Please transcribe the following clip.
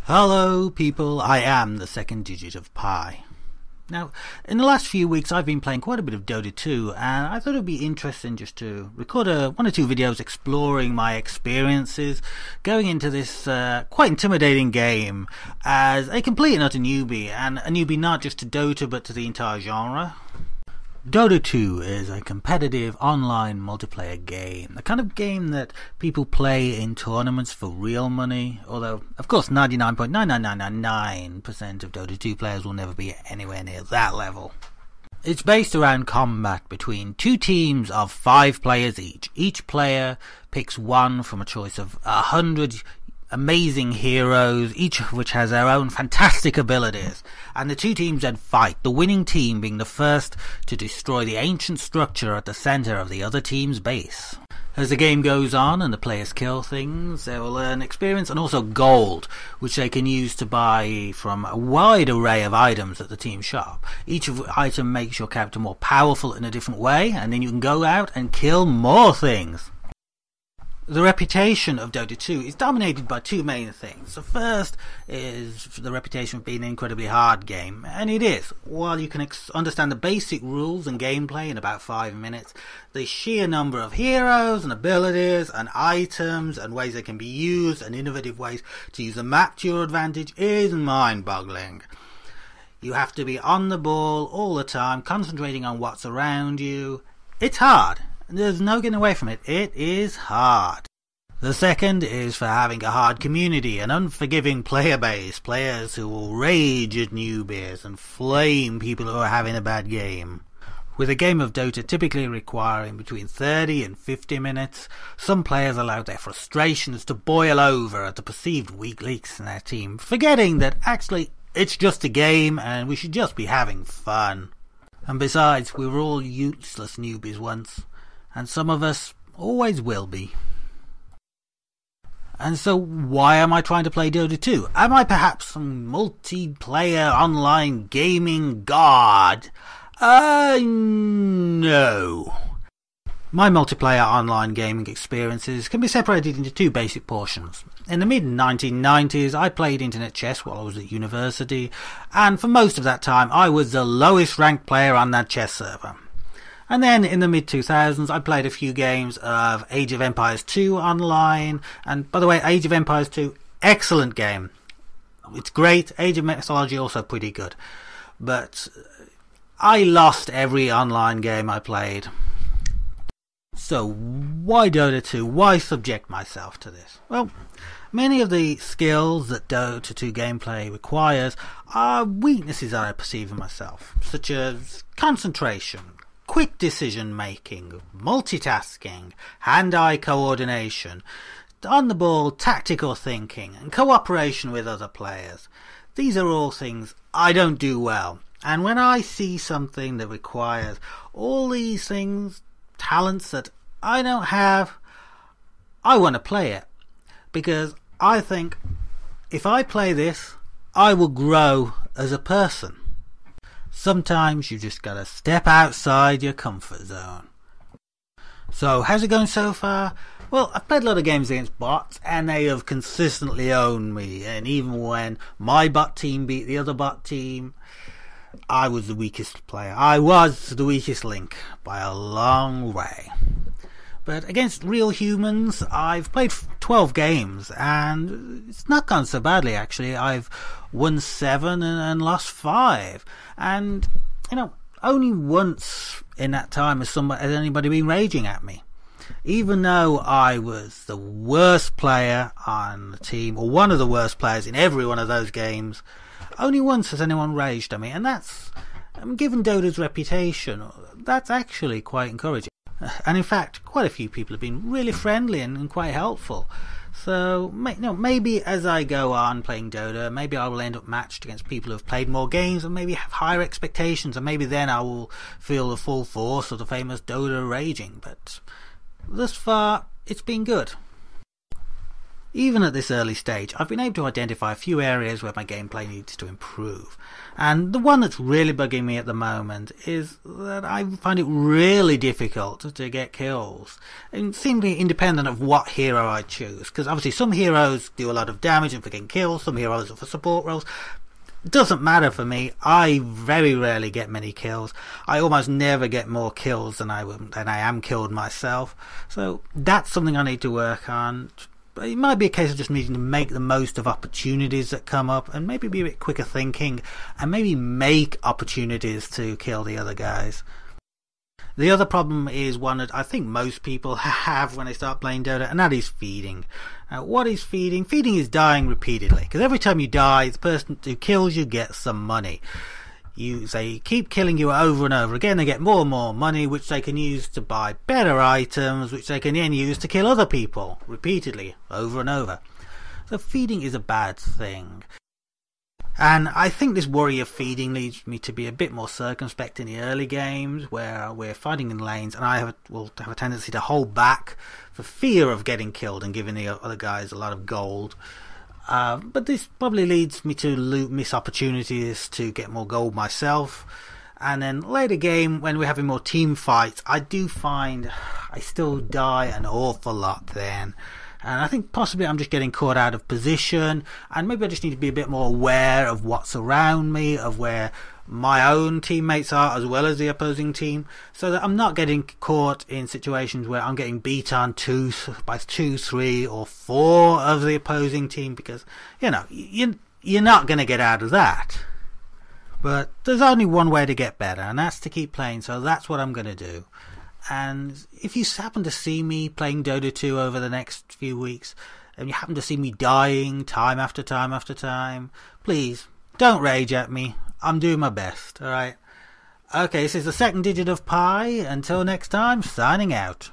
Hello people, I am the second digit of pi. Now, in the last few weeks I've been playing quite a bit of Dota 2 and I thought it would be interesting just to record one or two videos exploring my experiences going into this quite intimidating game as a complete and utter newbie, and a newbie not just to Dota but to the entire genre. Dota 2 is a competitive online multiplayer game, the kind of game that people play in tournaments for real money, although of course 99.99999% of Dota 2 players will never be anywhere near that level. It's based around combat between two teams of 5 players each. Each player picks one from a choice of 100 amazing heroes, each of which has their own fantastic abilities, and the two teams then fight, the winning team being the first to destroy the ancient structure at the centre of the other team's base. As the game goes on and the players kill things, they will earn experience and also gold, which they can use to buy from a wide array of items at the team shop. Each item makes your character more powerful in a different way, and then you can go out and kill more things. The reputation of Dota 2 is dominated by two main things. The first is the reputation of being an incredibly hard game, and it is. While you can understand the basic rules and gameplay in about 5 minutes, the sheer number of heroes and abilities and items and ways they can be used and innovative ways to use the map to your advantage is mind-boggling. You have to be on the ball all the time, concentrating on what's around you. It's hard. There's no getting away from it. It is hard. The second is for having a hard community, an unforgiving player base, players who will rage at newbies and flame people who are having a bad game. With a game of Dota typically requiring between 30 and 50 minutes, some players allow their frustrations to boil over at the perceived weak links in their team, forgetting that actually it's just a game and we should just be having fun. And besides, we were all useless newbies once, and some of us always will be. And so why am I trying to play Dota 2? Am I perhaps some multiplayer online gaming god? No. My multiplayer online gaming experiences can be separated into two basic portions. In the mid-1990s I played internet chess while I was at university, and for most of that time I was the lowest ranked player on that chess server. And then in the mid-2000s I played a few games of Age of Empires 2 online, and by the way, Age of Empires 2, excellent game. It's great. Age of Mythology also pretty good. But I lost every online game I played. So why Dota 2? Why subject myself to this? Well, many of the skills that Dota 2 gameplay requires are weaknesses that I perceive in myself, such as concentration, quick decision making, multitasking, hand-eye coordination, on-the-ball tactical thinking, and cooperation with other players. These are all things I don't do well, and when I see something that requires all these things, talents that I don't have, I want to play it, because I think if I play this, I will grow as a person. Sometimes you just gotta step outside your comfort zone. So, how's it going so far? Well, I've played a lot of games against bots, and they have consistently owned me. And even when my bot team beat the other bot team, I was the weakest player. I was the weakest link by a long way. But against real humans, I've played 12 games, and it's not gone so badly actually. I've won 7 and lost 5. And, only once in that time has anybody been raging at me. Even though I was the worst player on the team, or one of the worst players in every one of those games, only once has anyone raged at me. And that's, given Dota's reputation, that's actually quite encouraging. And in fact, quite a few people have been really friendly and quite helpful. So, maybe as I go on playing Dota, maybe I will end up matched against people who have played more games and maybe have higher expectations, and maybe then I will feel the full force of the famous Dota raging. But thus far, it's been good. Even at this early stage, I've been able to identify a few areas where my gameplay needs to improve. And the one that's really bugging me at the moment is that I find it really difficult to get kills. And seemingly independent of what hero I choose. Because obviously some heroes do a lot of damage and for getting kills, some heroes are for support roles. It doesn't matter for me. I very rarely get many kills. I almost never get more kills than I am killed myself. So that's something I need to work on. It might be a case of just needing to make the most of opportunities that come up and maybe be a bit quicker thinking and maybe make opportunities to kill the other guys. The other problem is one that I think most people have when they start playing Dota, and that is feeding. What is feeding? Feeding is dying repeatedly, because every time you die, the person who kills you gets some money. They keep killing you over and over again. They get more and more money, which they can use to buy better items, which they can then use to kill other people repeatedly, over and over. So feeding is a bad thing. And I think this worry of feeding leads me to be a bit more circumspect in the early games, where we're fighting in lanes, and I will have a tendency to hold back for fear of getting killed and giving the other guys a lot of gold. But this probably leads me to miss opportunities to get more gold myself. And then later game, when we're having more team fights, I do find I still die an awful lot then. And I think possibly I'm just getting caught out of position, and maybe I just need to be a bit more aware of what's around me, of where my own teammates are as well as the opposing team, so that I'm not getting caught in situations where I'm getting beat on by 2, 3 or 4 of the opposing team, because you're not going to get out of that. But there's only one way to get better, and that's to keep playing, so that's what I'm going to do. And if you happen to see me playing Dota 2 over the next few weeks, and you happen to see me dying time after time after time, please don't rage at me. I'm doing my best, alright? Okay, this is the second digit of pi. Until next time, signing out.